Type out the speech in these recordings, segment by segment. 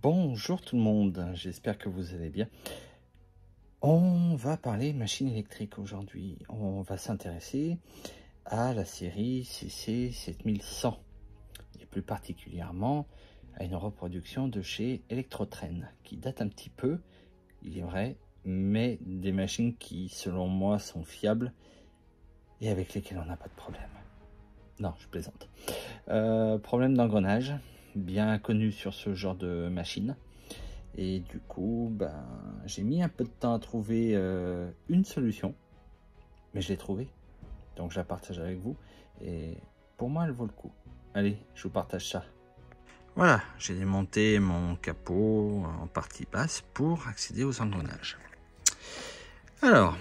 Bonjour tout le monde, j'espère que vous allez bien. On va parler machine électrique aujourd'hui. On va s'intéresser à la série CC7100 et plus particulièrement à une reproduction de chez Electrotren qui date un petit peu, il est vrai, mais des machines qui selon moi sont fiables et avec lesquelles on n'a pas de problème. Non, je plaisante. Problème d'engrenage, bien connu sur ce genre de machine. Et du coup, j'ai mis un peu de temps à trouver une solution. Mais je l'ai trouvée. Donc je la partage avec vous. Et pour moi, elle vaut le coup. Allez, je vous partage ça. Voilà, j'ai démonté mon capot en partie basse pour accéder aux engrenages. Alors,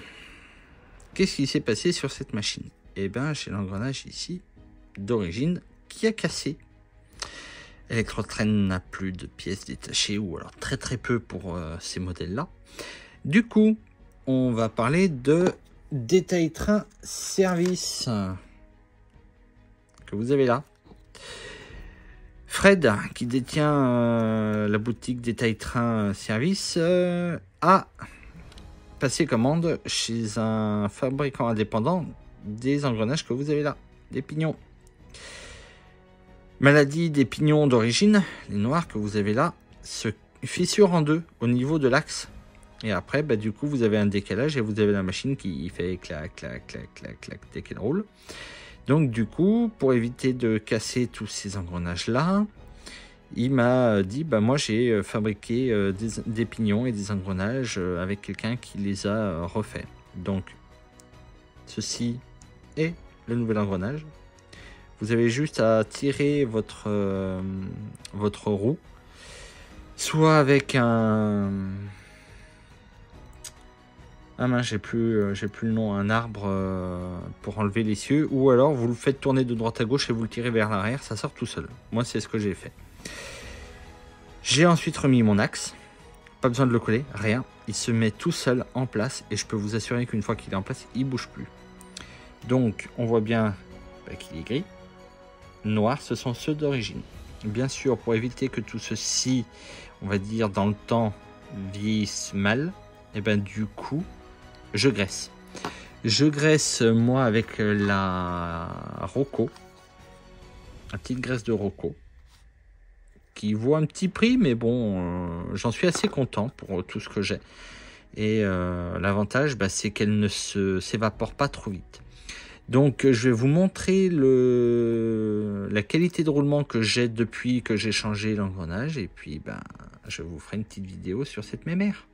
qu'est-ce qui s'est passé sur cette machine? Eh bien, j'ai l'engrenage ici d'origine qui a cassé. Electrotren n'a plus de pièces détachées ou alors très peu pour ces modèles-là. Du coup, on va parler de Détail Train Service que vous avez là. Fred, qui détient la boutique Détail Train Service, a passé commande chez un fabricant indépendant des engrenages que vous avez là, des pignons. Maladie des pignons d'origine, les noirs que vous avez là, se fissurent en deux au niveau de l'axe. Et après, du coup, vous avez un décalage et vous avez la machine qui fait clac, clac, clac, clac, clac dès qu'elle roule. Donc, du coup, pour éviter de casser tous ces engrenages-là, il m'a dit, moi, j'ai fabriqué des pignons et des engrenages avec quelqu'un qui les a refaits. Donc, ceci est le nouvel engrenage. Vous avez juste à tirer votre roue, soit avec un j'ai plus le nom, un arbre pour enlever l'essieu, ou alors vous le faites tourner de droite à gauche et vous le tirez vers l'arrière, ça sort tout seul. Moi, c'est ce que j'ai fait. J'ai ensuite remis mon axe, pas besoin de le coller, rien. Il se met tout seul en place et je peux vous assurer qu'une fois qu'il est en place, il bouge plus. Donc, on voit bien qu'il est gris. Noirs, ce sont ceux d'origine. Bien sûr, pour éviter que tout ceci, on va dire dans le temps, vieillisse mal, et du coup, je graisse. Je graisse, moi, avec la Rocco, la petite graisse de Rocco, qui vaut un petit prix, mais bon, j'en suis assez content pour tout ce que j'ai. Et l'avantage, c'est qu'elle ne s'évapore pas trop vite. Donc, je vais vous montrer la qualité de roulement que j'ai depuis que j'ai changé l'engrenage. Et puis, je vous ferai une petite vidéo sur cette mémère.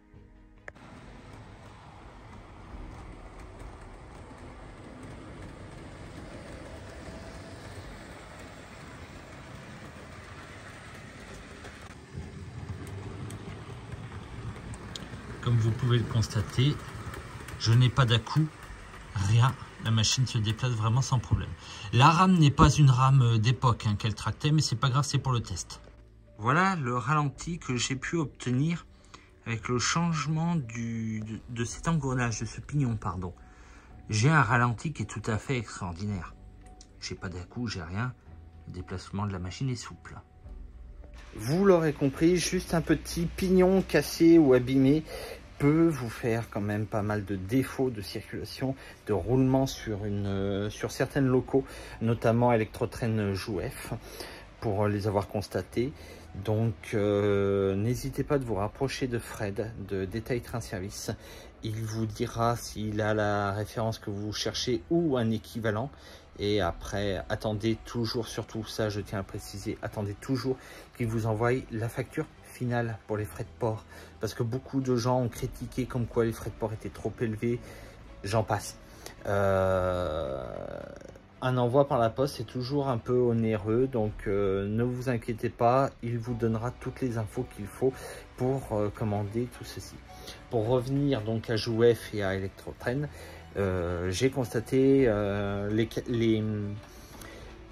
Comme vous pouvez le constater, je n'ai pas d'à-coups, rien. La machine se déplace vraiment sans problème. La rame n'est pas une rame d'époque qu'elle tractait, mais c'est pas grave, c'est pour le test. Voilà le ralenti que j'ai pu obtenir avec le changement de cet engrenage, de ce pignon, pardon. J'ai un ralenti qui est tout à fait extraordinaire. J'ai pas d'à-coups, j'ai rien. Le déplacement de la machine est souple. Vous l'aurez compris, juste un petit pignon cassé ou abîmé peut vous faire quand même pas mal de défauts de circulation, de roulement sur certaines locaux, notamment Electrotren Jouef, pour les avoir constatés. Donc n'hésitez pas de vous rapprocher de Fred de Détail Train Service. Il vous dira s'il a la référence que vous cherchez ou un équivalent. Et après, attendez toujours, surtout ça je tiens à préciser, attendez toujours qu'il vous envoie la facture finale pour les frais de port. Parce que beaucoup de gens ont critiqué comme quoi les frais de port étaient trop élevés. J'en passe. Un envoi par la poste est toujours un peu onéreux. Donc ne vous inquiétez pas, il vous donnera toutes les infos qu'il faut pour commander tout ceci. Pour revenir donc à Jouef et à Electrotren, j'ai constaté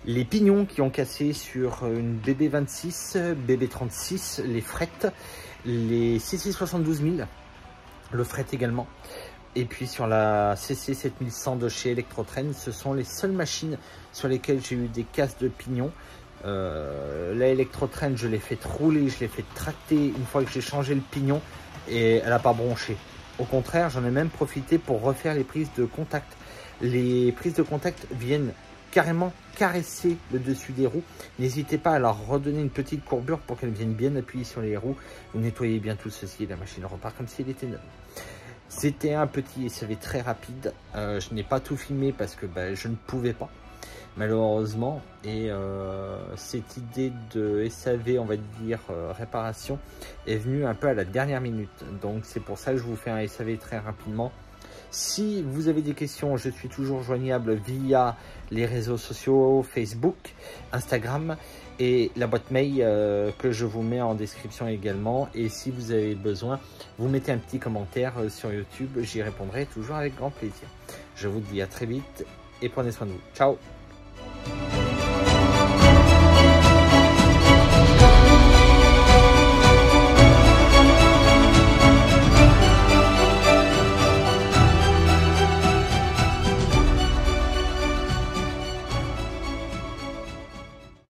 les pignons qui ont cassé sur une BB26, BB36, les frettes, les CC72000, le fret également. Et puis sur la CC7100 de chez Electrotren, ce sont les seules machines sur lesquelles j'ai eu des casses de pignons. La Electro-Trend, je l'ai fait rouler, je l'ai fait tracter une fois que j'ai changé le pignon et elle n'a pas bronché. Au contraire, j'en ai même profité pour refaire les prises de contact. Les prises de contact viennent carrément caresser le dessus des roues. N'hésitez pas à leur redonner une petite courbure pour qu'elles viennent bien appuyer sur les roues. Vous nettoyez bien tout ceci et la machine repart comme si elle était neuve. C'était un petit SAV très rapide. Je n'ai pas tout filmé parce que je ne pouvais pas, malheureusement. Et cette idée de SAV, on va dire réparation, est venue un peu à la dernière minute. Donc c'est pour ça que je vous fais un SAV très rapidement. Si vous avez des questions, je suis toujours joignable via les réseaux sociaux, Facebook, Instagram et la boîte mail que je vous mets en description également. Et si vous avez besoin, vous mettez un petit commentaire sur YouTube, j'y répondrai toujours avec grand plaisir. Je vous dis à très vite et prenez soin de vous. Ciao!